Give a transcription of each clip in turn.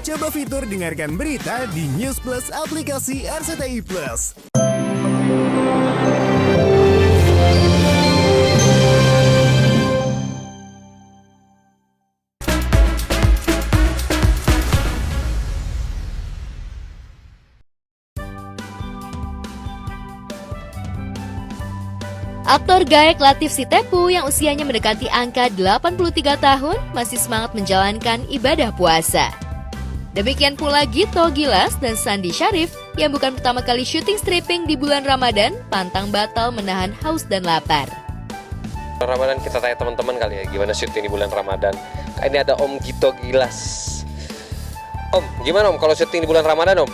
Coba fitur dengarkan berita di News Plus aplikasi RCTI Plus. Aktor Gaek Latief Sitepu yang usianya mendekati angka 83 tahun masih semangat menjalankan ibadah puasa. Demikian pula Gito Gilas dan Sandi Syarif yang bukan pertama kali syuting stripping di bulan Ramadan, pantang batal menahan haus dan lapar. Ramadan kita tanya teman-teman kali ya, gimana syuting di bulan Ramadan. Ini ada Om Gito Gilas. Om, gimana Om kalau syuting di bulan Ramadan Om?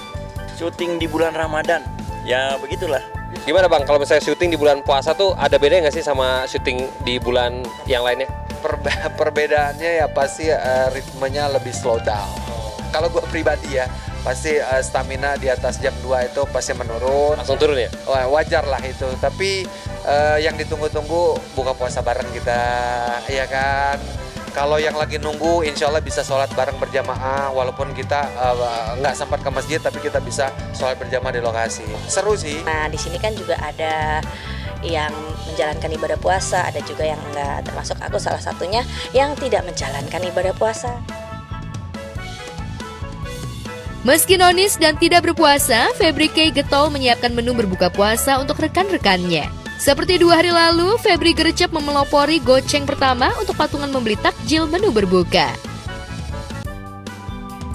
Syuting di bulan Ramadan, ya begitulah. Gimana Bang, kalau misalnya syuting di bulan puasa tuh ada bedanya nggak sih sama syuting di bulan yang lainnya? Perbedaannya ya pasti ritmenya lebih slow down. Kalau gue pribadi ya, pasti stamina di atas jam 2 itu pasti menurun. Langsung turun ya? Wajar lah itu, tapi yang ditunggu-tunggu buka puasa bareng kita, ya kan? Kalau yang lagi nunggu, insya Allah bisa sholat bareng berjamaah, walaupun kita nggak sempat ke masjid, tapi kita bisa sholat berjamaah di lokasi. Seru sih. Nah, di sini kan juga ada yang menjalankan ibadah puasa, ada juga yang enggak, termasuk aku salah satunya yang tidak menjalankan ibadah puasa. Meski nonis dan tidak berpuasa, Febri K. getol menyiapkan menu berbuka puasa untuk rekan-rekannya. Seperti 2 hari lalu, Febri gercep memelopori goceng pertama untuk patungan membeli takjil menu berbuka.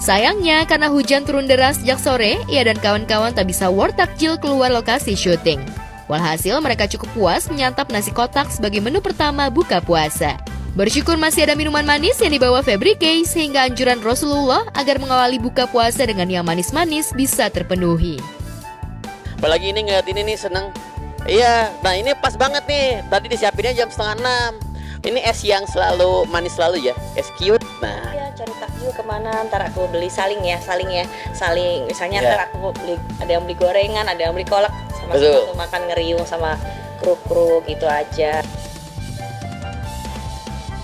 Sayangnya, karena hujan turun deras sejak sore, ia dan kawan-kawan tak bisa war takjil keluar lokasi syuting. Walhasil, mereka cukup puas menyantap nasi kotak sebagai menu pertama buka puasa. Bersyukur masih ada minuman manis yang dibawa Febri K, sehingga anjuran Rasulullah agar mengawali buka puasa dengan yang manis-manis bisa terpenuhi. Apalagi ini ngeliat ini nih seneng. Iya, nah ini pas banget nih. Tadi disiapinnya jam 5:30. Ini es yang selalu manis selalu ya, es cute. Nah, Ya, cari takjil kemana? Ntar aku beli saling. Misalnya Ya. ntar aku beli, ada yang beli gorengan, ada yang beli kolak, Betul. sama makan ngeriung sama kerupuk gitu aja.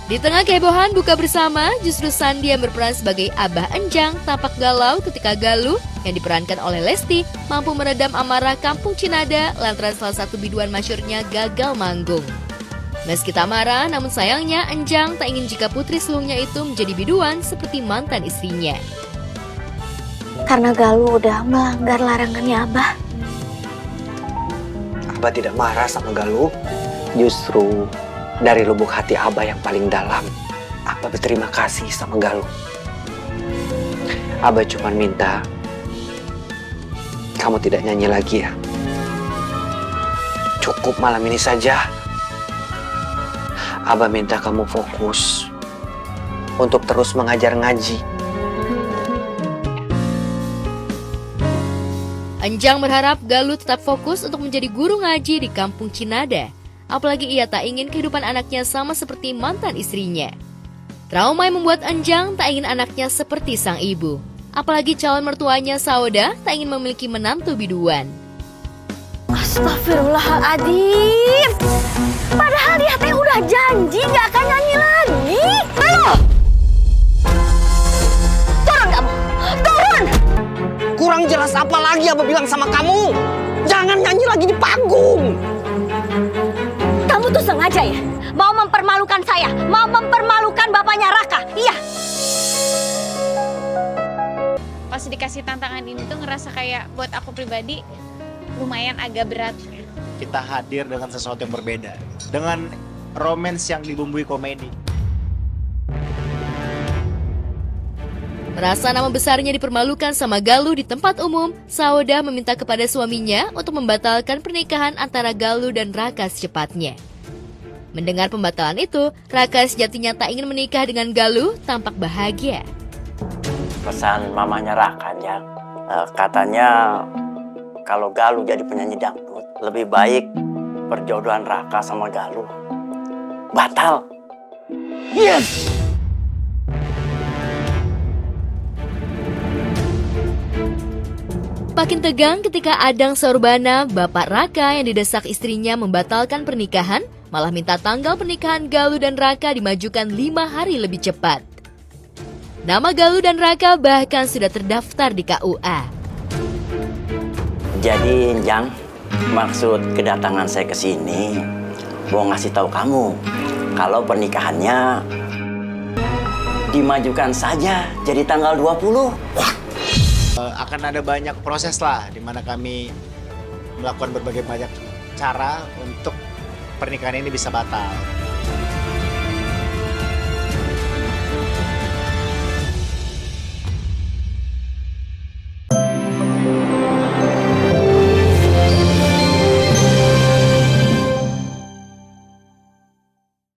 Di tengah kehebohan buka bersama, justru Sandi yang berperan sebagai Abah Enjang tampak galau ketika Galuh yang diperankan oleh Lesti mampu meredam amarah kampung Cinada lantaran salah satu biduan masyhurnya gagal manggung. Meski tak marah, namun sayangnya Enjang tak ingin jika putri sulungnya itu menjadi biduan seperti mantan istrinya. Karena Galuh udah melanggar larangannya Abah. Abah tidak marah sama Galuh. Justru dari lubuk hati Abah yang paling dalam, Abah berterima kasih sama Galuh. Abah cuma minta kamu tidak nyanyi lagi ya. Cukup malam ini saja. Abah minta kamu fokus untuk terus mengajar ngaji. Enjang berharap Galuh tetap fokus untuk menjadi guru ngaji di kampung Cinada. Apalagi ia tak ingin kehidupan anaknya sama seperti mantan istrinya. Trauma yang membuat Enjang tak ingin anaknya seperti sang ibu. Apalagi calon mertuanya Sauda tak ingin memiliki menantu biduan. Astagfirullahaladzim. Padahal dia teh udah janji gak akan nyanyi lagi. Halo. Turun kamu. Turun. Kurang jelas apa lagi Abah bilang sama kamu? Jangan nyanyi lagi di panggung. Kamu tuh sengaja ya? Mau mempermalukan saya? Mau mempermalukan bapaknya Raka? Iya. Pas dikasih tantangan ini tuh ngerasa kayak buat aku pribadi lumayan agak berat. Kita hadir dengan sesuatu yang berbeda, dengan romance yang dibumbui komedi. Merasa nama besarnya dipermalukan sama Galuh di tempat umum, Sauda meminta kepada suaminya untuk membatalkan pernikahan antara Galuh dan Raka secepatnya. Mendengar pembatalan itu, Raka sejatinya tak ingin menikah dengan Galuh tampak bahagia. pesan mamanya Raka ya, katanya kalau Galuh jadi penyanyi dangdut, lebih baik perjodohan Raka sama Galuh batal. Yes! Makin tegang ketika Adang Sorbana, bapak Raka yang didesak istrinya membatalkan pernikahan, malah minta tanggal pernikahan Galuh dan Raka dimajukan 5 hari lebih cepat. Nama Galuh dan Raka bahkan sudah terdaftar di KUA. Jadi, Jang, maksud kedatangan saya ke sini mau ngasih tahu kamu kalau pernikahannya dimajukan saja jadi tanggal 20. Akan ada banyak proses lah di mana kami melakukan berbagai banyak cara untuk pernikahan ini bisa batal.